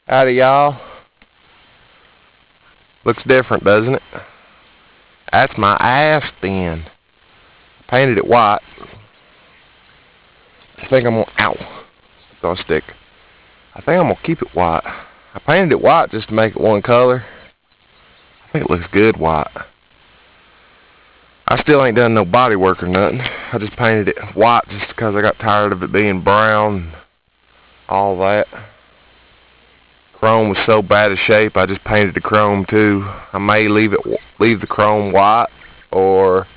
Howdy, y'all. Looks different, doesn't it? That's my ass then. Painted it white. I think I'm gonna... Ow. Don't stick. I think I'm gonna keep it white. I painted it white just to make it one color. I think it looks good white. I still ain't done no body work or nothing. I just painted it white just because I got tired of it being brown and all that. Chrome was so bad a shape, I just painted the chrome too. I may leave the chrome white, or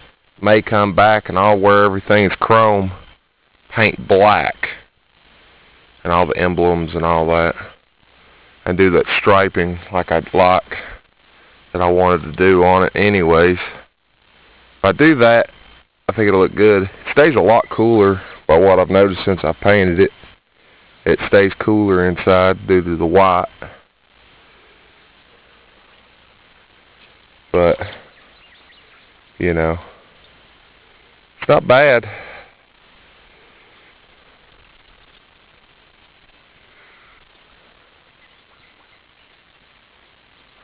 may come back and I'll wear everything is chrome, paint black, and all the emblems and all that, and do that striping like I'd like that I wanted to do on it anyways. If I do that, I think it'll look good. It stays a lot cooler by what I've noticed since I painted it. It stays cooler inside due to the white. But, you know, it's not bad.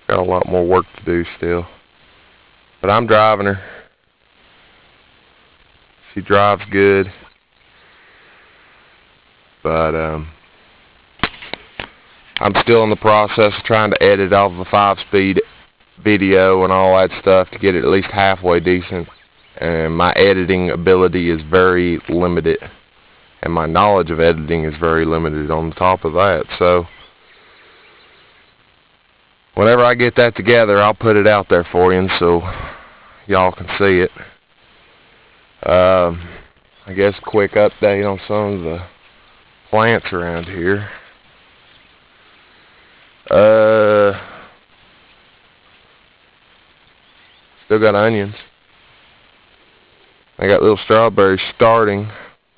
Got a lot more work to do still. But I'm driving her. She drives good. But I'm still in the process of trying to edit off the 5-speed video and all that stuff to get it at least halfway decent. And my editing ability is very limited. And my knowledge of editing is very limited on top of that. So whenever I get that together, I'll put it out there for you so y'all can see it. I guess a quick update on some of the plants around here. Still got onions. I got little strawberries starting.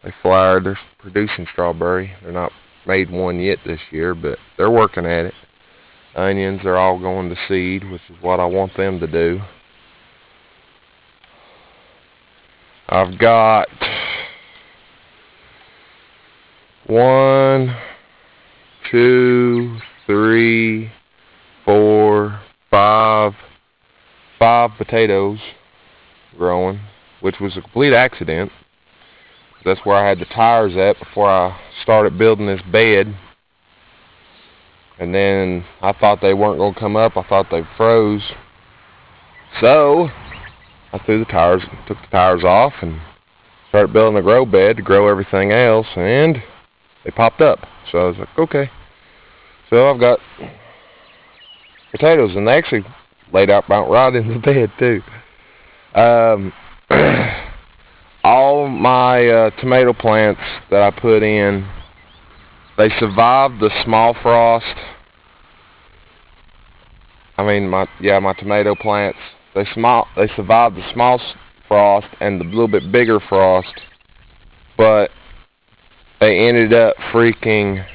They flowered. They're producing strawberry. They're not made one yet this year, but they're working at it. Onions are all going to seed, which is what I want them to do. I've got 1, 2, 3, 4, 5 potatoes growing, which was a complete accident. That's where I had the tires at before I started building this bed. And then I thought they weren't going to come up. I thought they froze. So I threw the tires, took the tires off, and started building a grow bed to grow everything else, and they popped up. So I was like, okay. So I've got potatoes, and they actually laid out about right in the bed too. All my tomato plants that I put in, they survived the small frost. I mean, my tomato plants, they survived the small frost and the little bit bigger frost, but they ended up freaking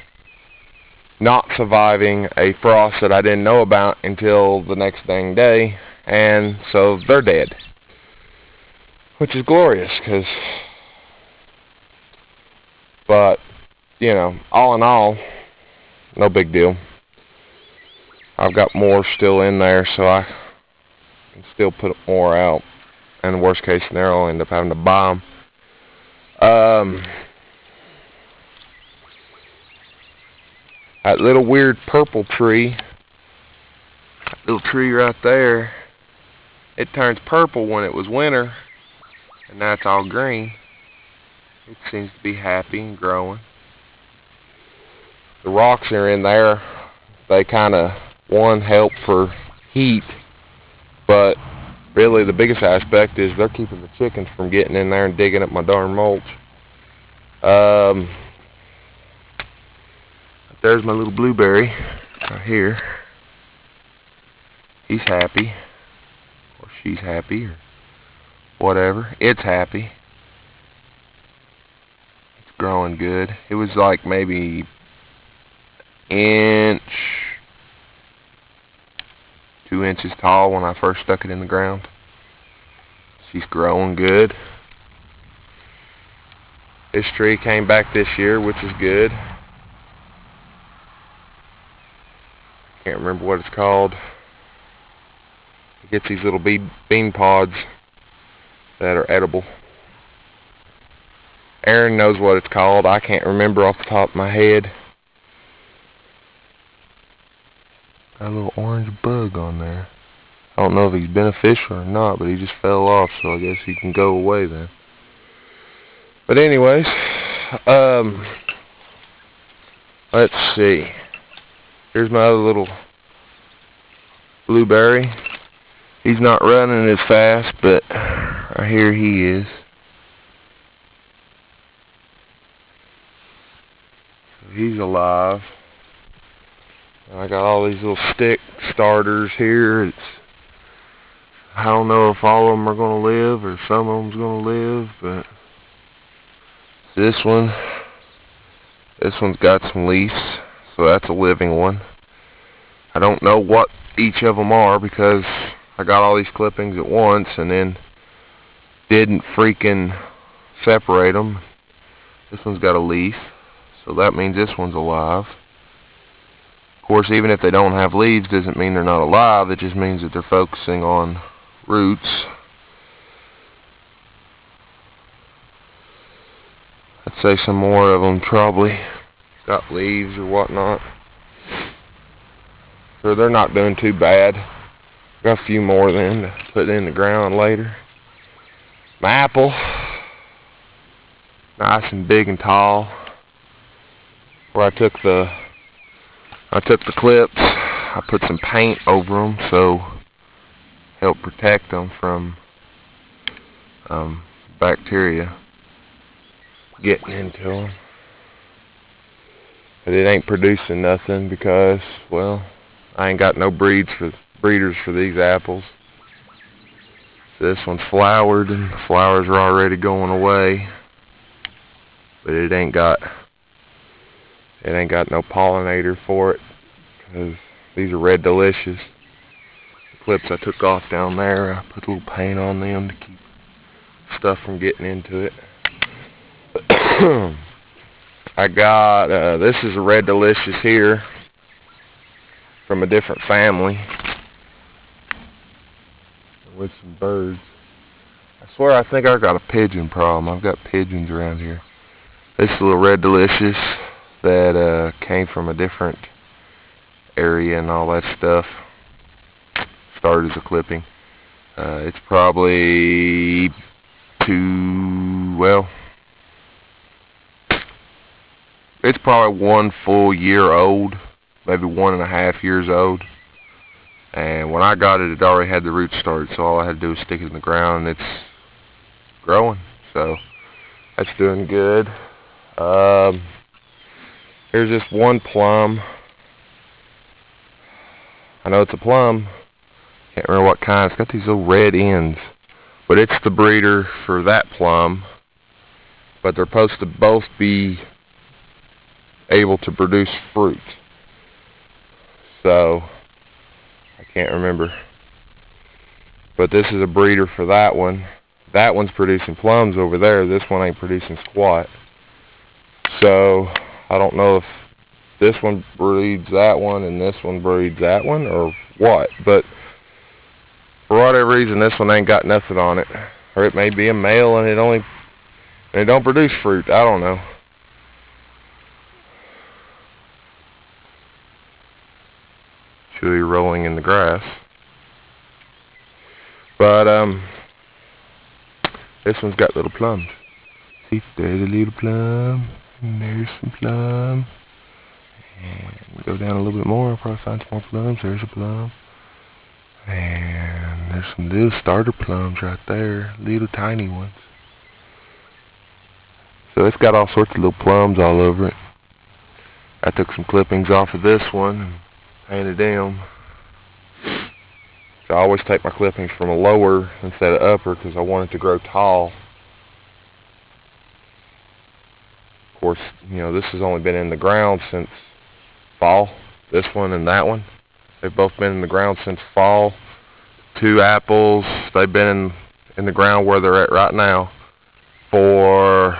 not surviving a frost that I didn't know about until the next dang day, and so they're dead, which is glorious, but you know, all in all, no big deal. I've got more still in there, so I can still put more out. And the worst case scenario, I'll end up having to buy them. That little weird purple tree, that little tree right there, it turns purple when it was winter, and now it's all green. It seems to be happy and growing. The rocks are in there. They kind of, help for heat, but really the biggest aspect is they're keeping the chickens from getting in there and digging up my darn mulch. There's my little blueberry right here. He's happy, or she's happy, or whatever. It's happy. It's growing good. It was like maybe inch, 2 inches tall when I first stuck it in the ground. She's growing good. This tree came back this year, which is good. Can't remember what it's called. It gets these little bean pods that are edible. Aaron knows what it's called. I can't remember off the top of my head. Got a little orange bug on there. I don't know if he's beneficial or not, but he just fell off, so I guess he can go away then. But anyways, let's see. Here's my other little blueberry. He's not running as fast, but right here he is. So he's alive. And I got all these little stick starters here. I don't know if all of them are going to live or some of them's going to live, but this one's got some leaves, so that's a living one. I don't know what each of them are because I got all these clippings at once and then didn't freaking separate them. This one's got a leaf, so that means this one's alive. Of course, even if they don't have leaves doesn't mean they're not alive. It just means that they're focusing on roots. I'd say some more of them probably got leaves or whatnot. So they're not doing too bad. Got a few more then to put in the ground later. My apple, nice and big and tall. Where I took the clips, I put some paint over them so help protect them from bacteria getting into them. But it ain't producing nothing because, well, I ain't got no breeders for these apples. This one's flowered and the flowers are already going away, but it ain't got no pollinator for it because these are Red Delicious. The clips I took off down there, I put a little paint on them to keep stuff from getting into it. I got this is a Red Delicious here from a different family with some birds. I swear I think I got a pigeon problem. I've got pigeons around here. This is a little Red Delicious that came from a different area and all that stuff. Started as a clipping. It's probably it's probably 1 full year old, maybe 1.5 years old. And when I got it, it already had the roots started, so all I had to do was stick it in the ground, and it's growing. So that's doing good. Here's this one plum. I know it's a plum. Can't remember what kind. It's got these little red ends. But it's the breeder for that plum. But they're supposed to both be able to produce fruit. So I can't remember. But this is a breeder for that one. That one's producing plums over there. This one ain't producing squat. So I don't know if this one breeds that one and this one breeds that one or what. But for whatever reason, this one ain't got nothing on it. Or it may be a male and it don't produce fruit. I don't know. Chewy rolling in the grass. But this one's got little plums. See, there's a little plum, and there's some plum. And we go down a little bit more, I'll probably find some more plums. There's a plum. And there's some little starter plums right there, little tiny ones. So it's got all sorts of little plums all over it. I took some clippings off of this one and painted them. So I always take my clippings from a lower instead of upper because I want it to grow tall. Of course, you know, this has only been in the ground since fall. This one and that one. They've both been in the ground since fall. 2 apples, they've been in the ground where they're at right now for,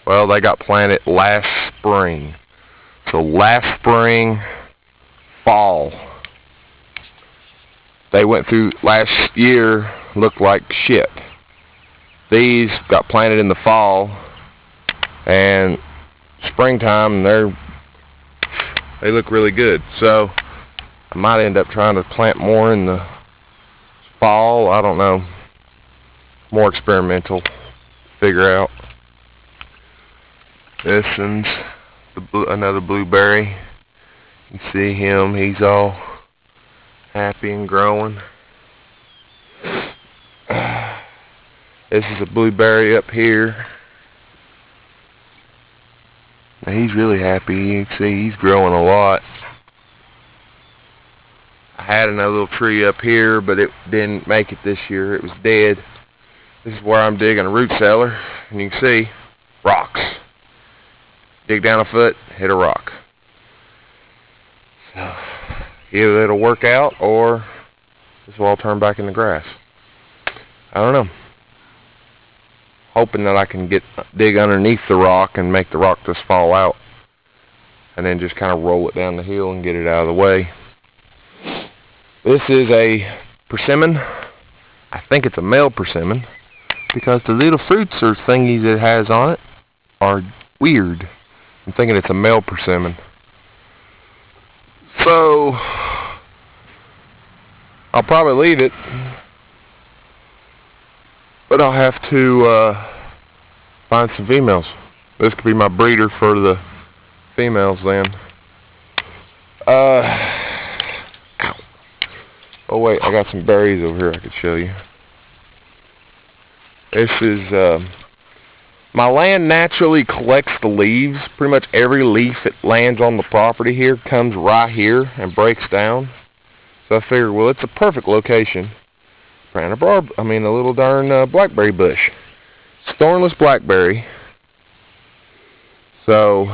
well, they got planted last spring. So last spring, fall. They went through last year, looked like shit. These got planted in the fall, and springtime, they look really good. So I might end up trying to plant more in the fall. I don't know. More experimental. Figure out. This one's another blueberry. You can see him. He's all happy and growing. This is a blueberry up here. Now he's really happy. You can see he's growing a lot. I had another little tree up here, but it didn't make it this year. It was dead. This is where I'm digging a root cellar, and you can see rocks. Dig down a foot, hit a rock. So either it'll work out, or this will all turn back into grass. I don't know. Hoping that I can dig underneath the rock and make the rock just fall out, and then just kind of roll it down the hill and get it out of the way. This is a persimmon. I think it's a male persimmon, because the little fruits or thingies it has on it are weird. I'm thinking it's a male persimmon. So I'll probably leave it, but I'll have to find some females. This could be my breeder for the females then. Ow. Oh wait, I got some berries over here I could show you. This is, my land naturally collects the leaves. Pretty much every leaf that lands on the property here comes right here and breaks down. So I figured, well, it's a perfect location. Plant a little darn blackberry bush. It's thornless blackberry. So,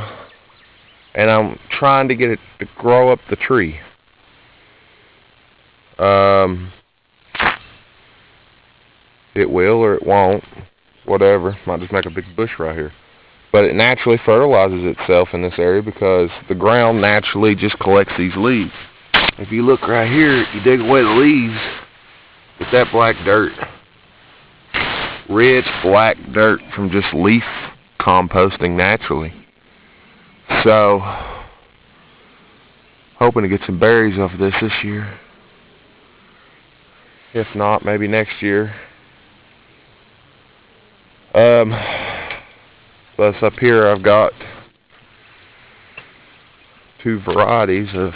and I'm trying to get it to grow up the tree. It will or it won't. Whatever. Might just make a big bush right here. But it naturally fertilizes itself in this area because the ground naturally just collects these leaves. If you look right here, you dig away the leaves, get that black dirt. Rich black dirt from just leaf composting naturally. So, hoping to get some berries off of this year. If not, maybe next year. Plus up here I've got two varieties of.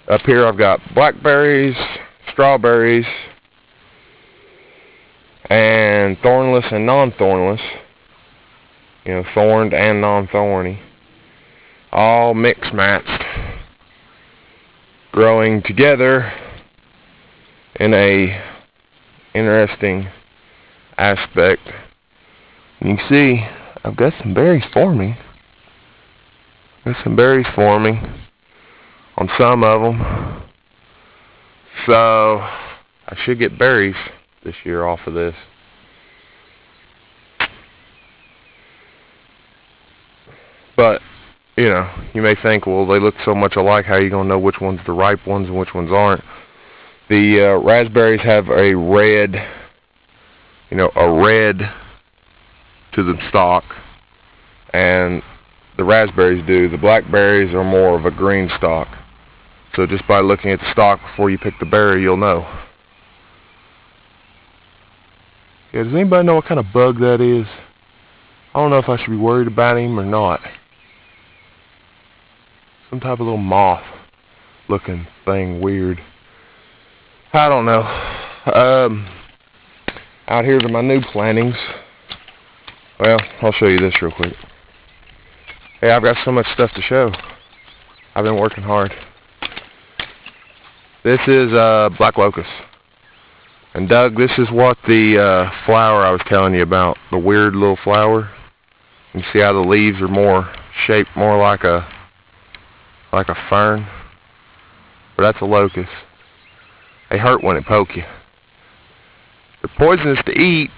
Up here I've got blackberries, strawberries, and thornless and non-thornless. You know, thorned and non-thorny. All mix-matched. Growing together in a interesting aspect. You can see I've got some berries forming. Got some berries forming on some of them. So I should get berries this year off of this. But, you know, you may think, well, they look so much alike, how are you going to know which one's the ripe ones and which ones aren't? The raspberries have a red, to the stalk, and the raspberries do. The blackberries are more of a green stalk. So just by looking at the stalk before you pick the berry, you'll know. Yeah, does anybody know what kind of bug that is? I don't know if I should be worried about him or not. Some type of little moth looking thing, weird. I don't know. Out here to my new plantings. Well, I'll show you this real quick. Hey, I've got so much stuff to show. I've been working hard. This is black locust. And Doug, this is what the flower I was telling you about. The weird little flower. You see how the leaves are more shaped more like a fern. But that's a locust. They hurt when it poke you. They're poisonous to eat,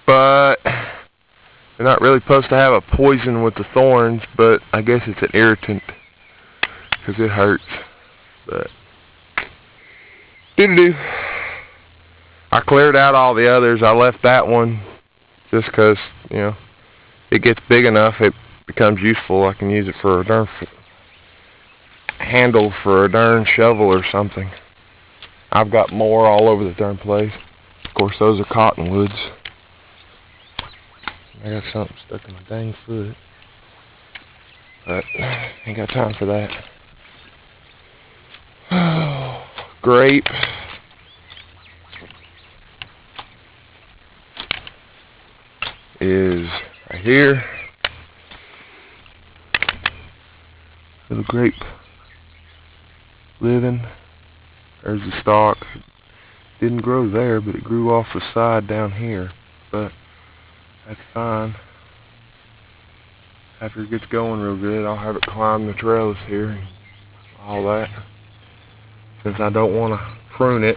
but they're not really supposed to have a poison with the thorns, but I guess it's an irritant. because it hurts. But doo-doo-doo. I cleared out all the others. I left that one just because, you know, it gets big enough, it becomes useful. I can use it for a darn handle for a darn shovel or something. I've got more all over the darn place. Of course, those are cottonwoods. I got something stuck in my dang foot, but ain't got time for that. Grape. Is right here. Little grape living. There's the stalk. Didn't grow there, but it grew off the side down here. But that's fine. After it gets going real good, I'll have it climb the trellis here and all that. Since I don't want to prune it,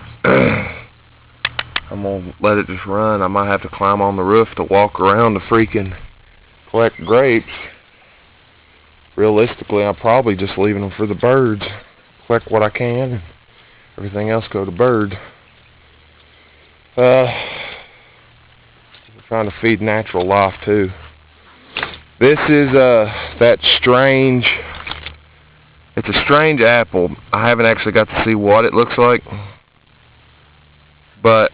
I'm going to let it just run. I might have to climb on the roof to walk around to freaking collect grapes. Realistically, I'm probably just leaving them for the birds. Collect what I can, and everything else go to birds. We're trying to feed natural life too. This is that strange, it's a strange apple. I haven't actually got to see what it looks like, but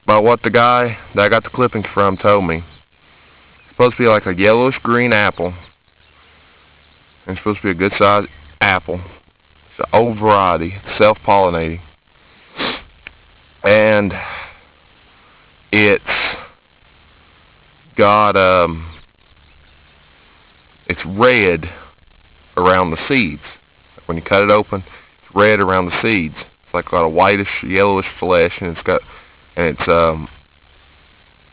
by what the guy that I got the clippings from told me, it's supposed to be like a yellowish green apple, and it's supposed to be a good sized apple. It's an old variety, self-pollinating, and it's got it's red around the seeds. When you cut it open, it's red around the seeds. It's like got a whitish, yellowish flesh, and it's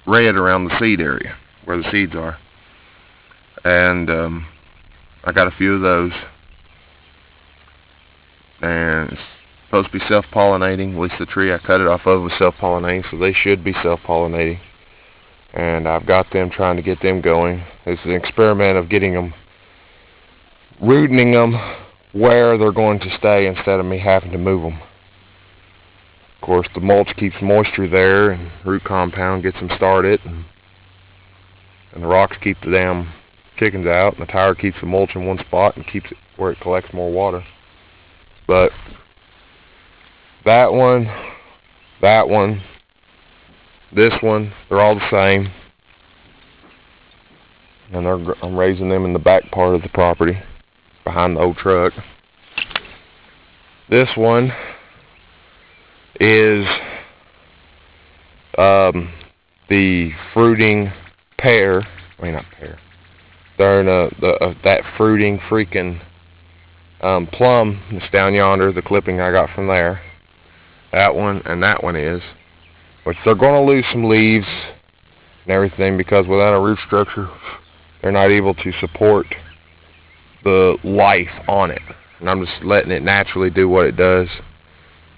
red around the seed area where the seeds are. And I got a few of those, and it's supposed to be self-pollinating. At least the tree I cut it off of was self-pollinating, so they should be self-pollinating. And I've got them, trying to get them going. It's an experiment of getting them, rooting them where they're going to stay instead of me having to move them. Of course, the mulch keeps moisture there, and root compound gets them started, and the rocks keep the damn chickens out, and the tire keeps the mulch in one spot and keeps it where it collects more water. But that one, this one, they're all the same, and I'm raising them in the back part of the property, behind the old truck. This one is the fruiting pear. I mean, not pear. They're in that fruiting freaking plum that's down yonder. The clipping I got from there. That one and that one is. Which they're going to lose some leaves and everything, because without a root structure, they're not able to support the life on it. And I'm just letting it naturally do what it does,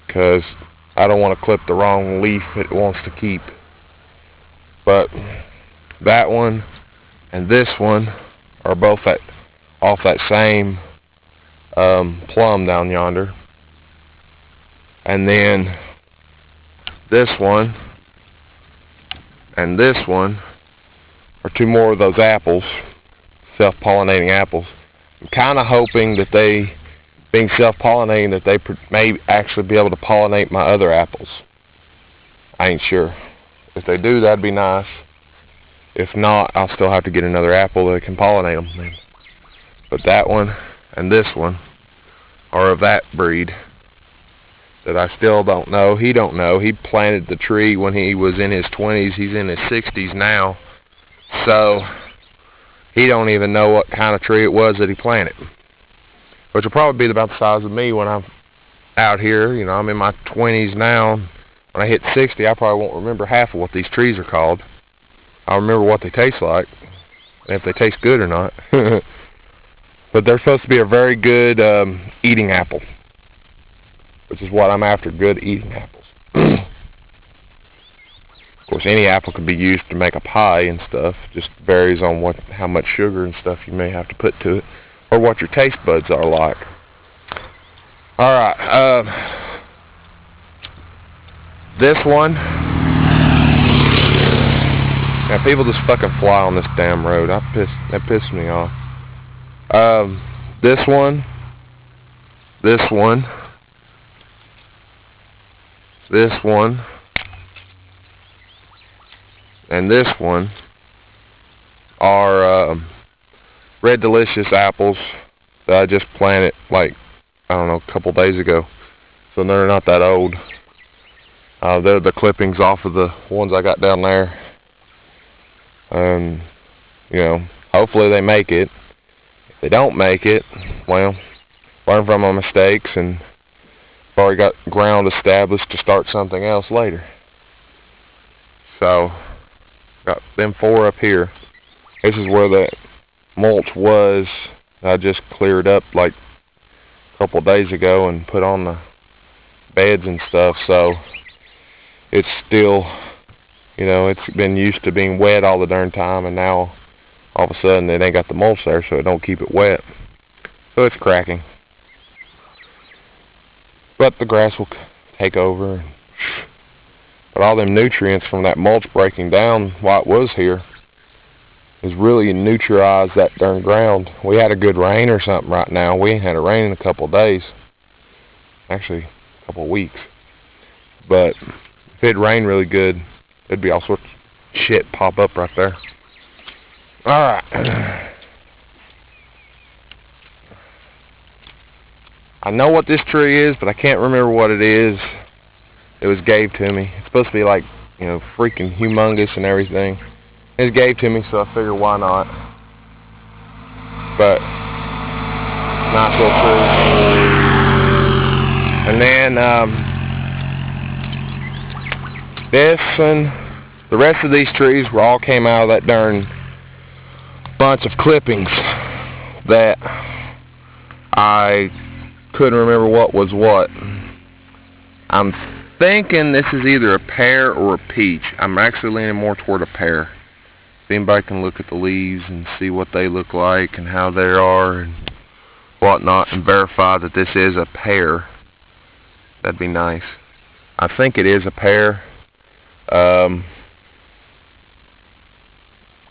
because I don't want to clip the wrong leaf it wants to keep. But that one and this one are both off that same plum down yonder. And then this one and this one are two more of those apples, self-pollinating apples. I'm kind of hoping that they, being self-pollinating, that they may actually be able to pollinate my other apples. I ain't sure. If they do, that'd be nice. If not, I'll still have to get another apple that can pollinate them. But that one and this one are of that breed that I still don't know. He don't know. He planted the tree when he was in his 20s. He's in his 60s now. So he don't even know what kind of tree it was that he planted. Which will probably be about the size of me when I'm out here. You know, I'm in my 20s now. When I hit 60, I probably won't remember half of what these trees are called. I'll remember what they taste like, and if they taste good or not. But they're supposed to be a very good eating apple, which is what I'm after, good eating apples. Of course, any apple can be used to make a pie and stuff. Just varies on how much sugar and stuff you may have to put to it, or what your taste buds are like. Alright, this one. Now people just fucking fly on this damn road. That pissed me off. This one. This one. This one. And this one are Red Delicious apples that I just planted, like, I don't know, a couple days ago. So they're not that old. They're the clippings off of the ones I got down there. You know, hopefully they make it. If they don't make it, well, learn from my mistakes, and I've already got ground established to start something else later. So, got them 4 up here. This is where the mulch was. I just cleared up like a couple days ago and put on the beds and stuff, so it's still, you know, it's been used to being wet all the darn time, and now all of a sudden it ain't got the mulch there, so it don't keep it wet. So it's cracking. But the grass will take over. But all them nutrients from that mulch breaking down while it was here has really neutralized that darn ground. We had a good rain or something right now. We ain't had a rain in a couple of days. Actually, a couple of weeks. But if it rained really good, there'd be all sorts of shit pop up right there. Alright. I know what this tree is, but I can't remember what it is. It was gave to me. It's supposed to be like, you know, freaking humongous and everything. It was gave to me, so I figured why not. But nice little tree. And then this and the rest of these trees were all came out of that darn bunch of clippings that I couldn't remember what was what. I'm thinking this is either a pear or a peach. I'm actually leaning more toward a pear. If anybody can look at the leaves and see what they look like and how they are and whatnot and verify that this is a pear, that'd be nice. I think it is a pear. I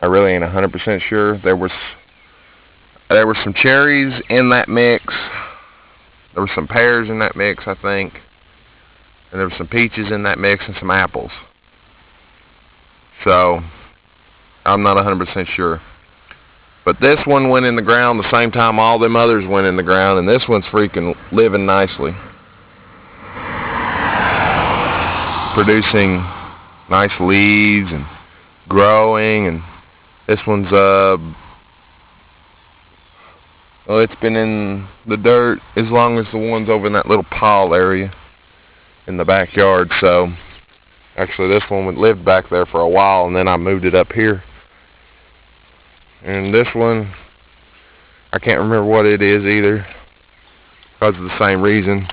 really ain't 100% sure. There were some cherries in that mix. There were some pears in that mix, I think. And there were some peaches in that mix and some apples. So, I'm not 100% sure. But this one went in the ground the same time all them others went in the ground, and this one's freaking living nicely. Producing nice leaves and growing, and this one's, well, it's been in the dirt as long as the ones over in that little pile area in the backyard. So actually this one lived back there for a while, and then I moved it up here. And this one, I can't remember what it is either because of the same reason,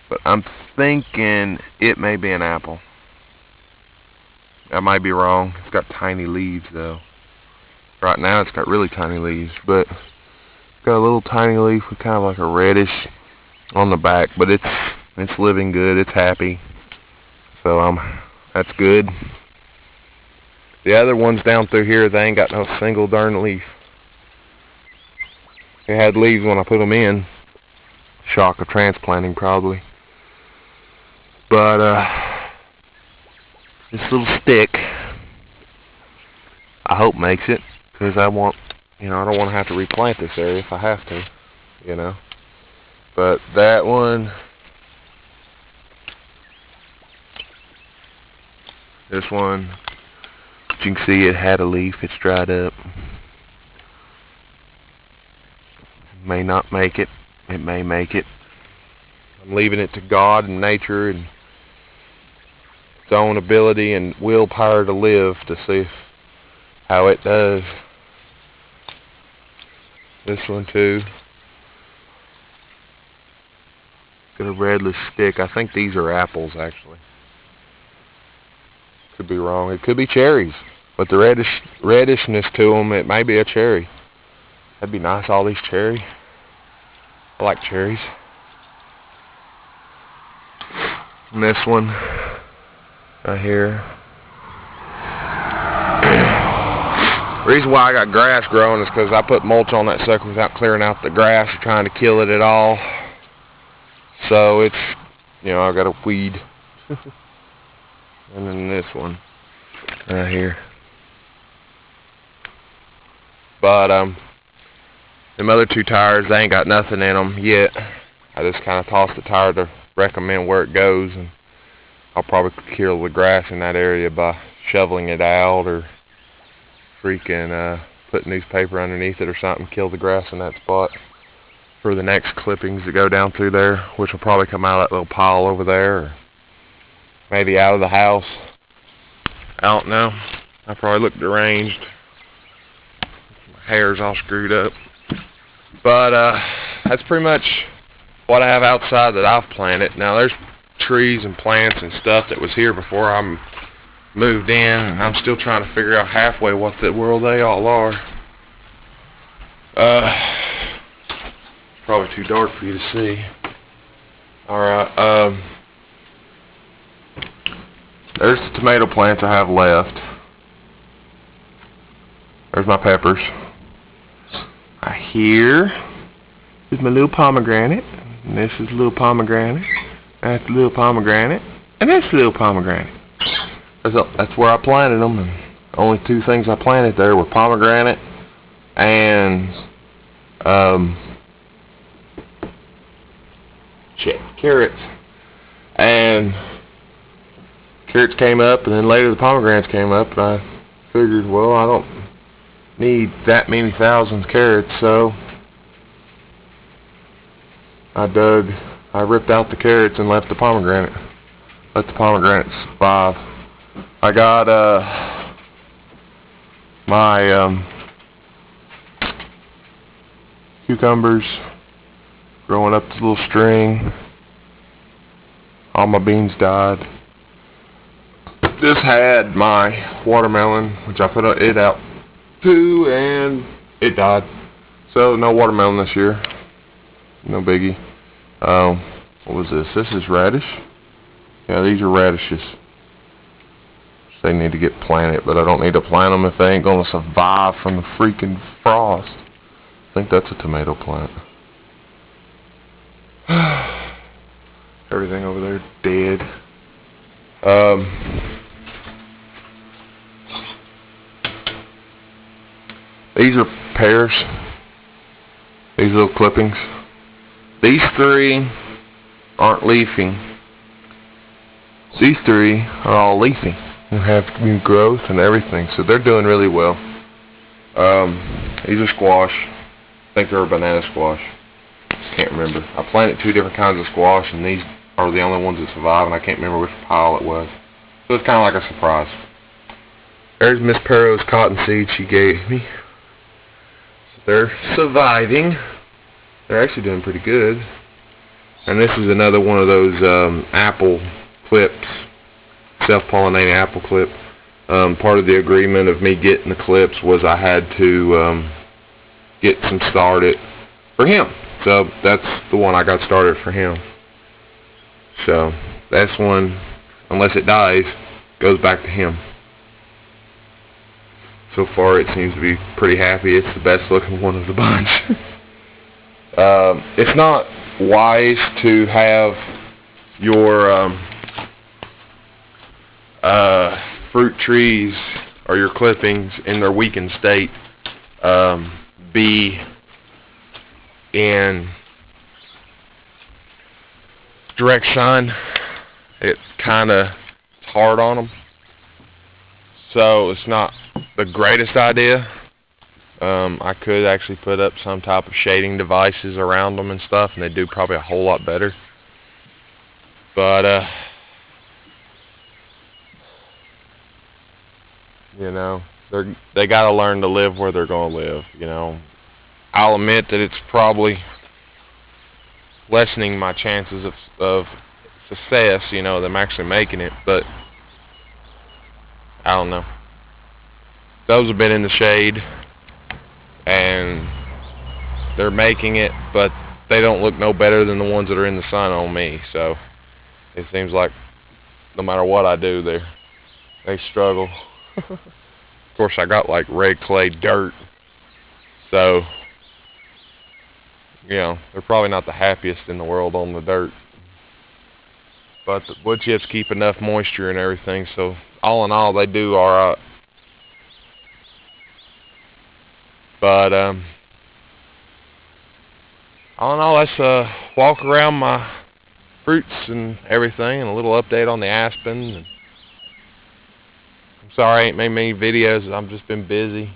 but I'm thinking it may be an apple. I might be wrong. It's got tiny leaves though. Right now it's got really tiny leaves, but it's got a little tiny leaf with kind of like a reddish on the back, but it's living good. It's happy. So that's good. The other ones down through here, they ain't got no single darn leaf. They had leaves when I put them in. Shock of transplanting probably. But this little stick, I hope makes it, because I want, you know, I don't want to have to replant this area if I have to, you know. But that one, this one, you can see it had a leaf. It's dried up. May not make it. It may make it. I'm leaving it to God and nature and its own ability and willpower to live to see how it does. This one too. Got a redless stick. I think these are apples actually. Could be wrong. It could be cherries. But the reddishness to them, it may be a cherry. That'd be nice, all these cherries. I like cherries. And this one right here. The reason why I got grass growing is because I put mulch on that sucker without clearing out the grass or trying to kill it at all. So it's, you know, I got a weed. And then this one right here. But them other two tires, they ain't got nothing in them yet. I just kind of tossed the tire to recommend where it goes, and I'll probably kill the grass in that area by shoveling it out or freaking put newspaper underneath it or something, kill the grass in that spot for the next clippings that go down through there, which will probably come out of that little pile over there, or maybe out of the house. I don't know. I probably look deranged. My hair's all screwed up. But that's pretty much what I have outside that I've planted. Now there's trees and plants and stuff that was here before I moved in, and I'm still trying to figure out halfway what the world they all are. Probably too dark for you to see. Alright, there's the tomato plants I have left. There's my peppers. Here is my little pomegranate. And this is the little pomegranate. That's the little pomegranate. And that's the little pomegranate. That's where I planted them. And the only two things I planted there were pomegranate and carrots. And carrots came up, and then later the pomegranates came up, and I figured, well, I don't need that many thousands carrots, so I ripped out the carrots and left the pomegranate. Let the pomegranates survive. I got my cucumbers growing up this little string. All my beans died. This had my watermelon, which I put it out too, and it died. So no watermelon this year. No biggie. What was this? This is radish. Yeah, these are radishes. They need to get planted, but I don't need to plant them if they ain't gonna survive from the freaking frost. I think that's a tomato plant. Everything over there dead. These are pears. These little clippings. These three aren't leafing. These three are all leafing and have new growth and everything, so they're doing really well. These are squash. I think they're a banana squash. Can't remember. I planted two different kinds of squash, and these are the only ones that survive, and I can't remember which pile it was. So it's kind of like a surprise. There's Miss Perro's cotton seeds she gave me. So they're surviving. They're actually doing pretty good. And this is another one of those apple clips, self-pollinating apple clip. Part of the agreement of me getting the clips was I had to get some started for him. So that's the one I got started for him. So that's one, unless it dies, goes back to him. So far it seems to be pretty happy. It's the best looking one of the bunch. It's not wise to have your fruit trees or your clippings in their weakened state be in direct sun. It's kind of hard on them, so it's not the greatest idea. I could actually put up some type of shading devices around them and stuff, and they do probably a whole lot better. But you know, they got to learn to live where they're going to live. You know, I'll admit that it's probably lessening my chances of success, you know, them actually making it, but I don't know. Those have been in the shade, and they're making it, but they don't look no better than the ones that are in the sun on me, so it seems like no matter what I do, they struggle. Of course, I got like red clay dirt, so you know they're probably not the happiest in the world on the dirt. But the wood chips keep enough moisture and everything, so all in all, they do alright. But all in all, let's walk around my fruits and everything, and a little update on the aspen. And I'm sorry I ain't made many videos. I've just been busy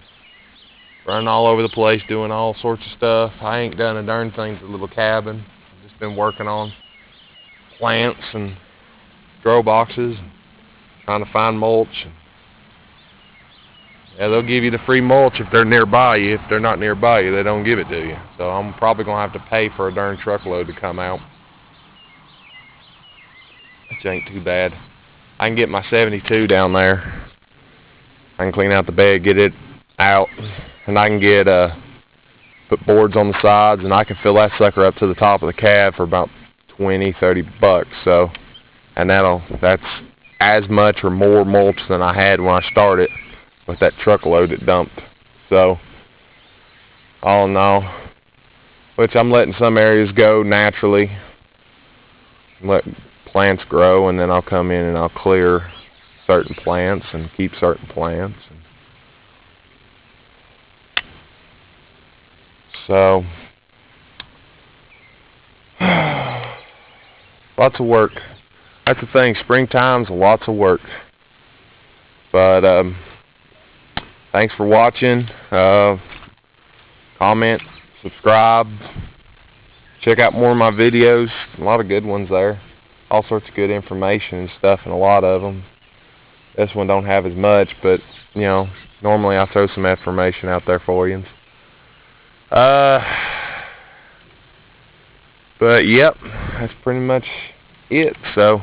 running all over the place doing all sorts of stuff. I ain't done a darn thing to the little cabin. I've just been working on plants and grow boxes and trying to find mulch. Yeah, they'll give you the free mulch if they're nearby you. If they're not nearby you, they don't give it to you. So I'm probably going to have to pay for a darn truckload to come out. Which ain't too bad. I can get my 72 down there. I can clean out the bed, get it out, and I can get put boards on the sides, and I can fill that sucker up to the top of the cab for about $20-30. So, and that's as much or more mulch than I had when I started with that truckload that dumped. So, all in all, which I'm letting some areas go naturally, let plants grow, and then I'll come in and I'll clear certain plants and keep certain plants. So, lots of work. That's the thing, springtime's lots of work. But thanks for watching. Comment, subscribe, check out more of my videos. A lot of good ones there. All sorts of good information and stuff, and a lot of them. This one don't have as much, but you know, normally I throw some information out there for you. But yep, that's pretty much it. So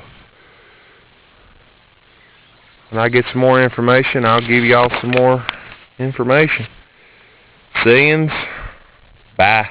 when I get some more information, I'll give y'all some more information. See yous. Bye.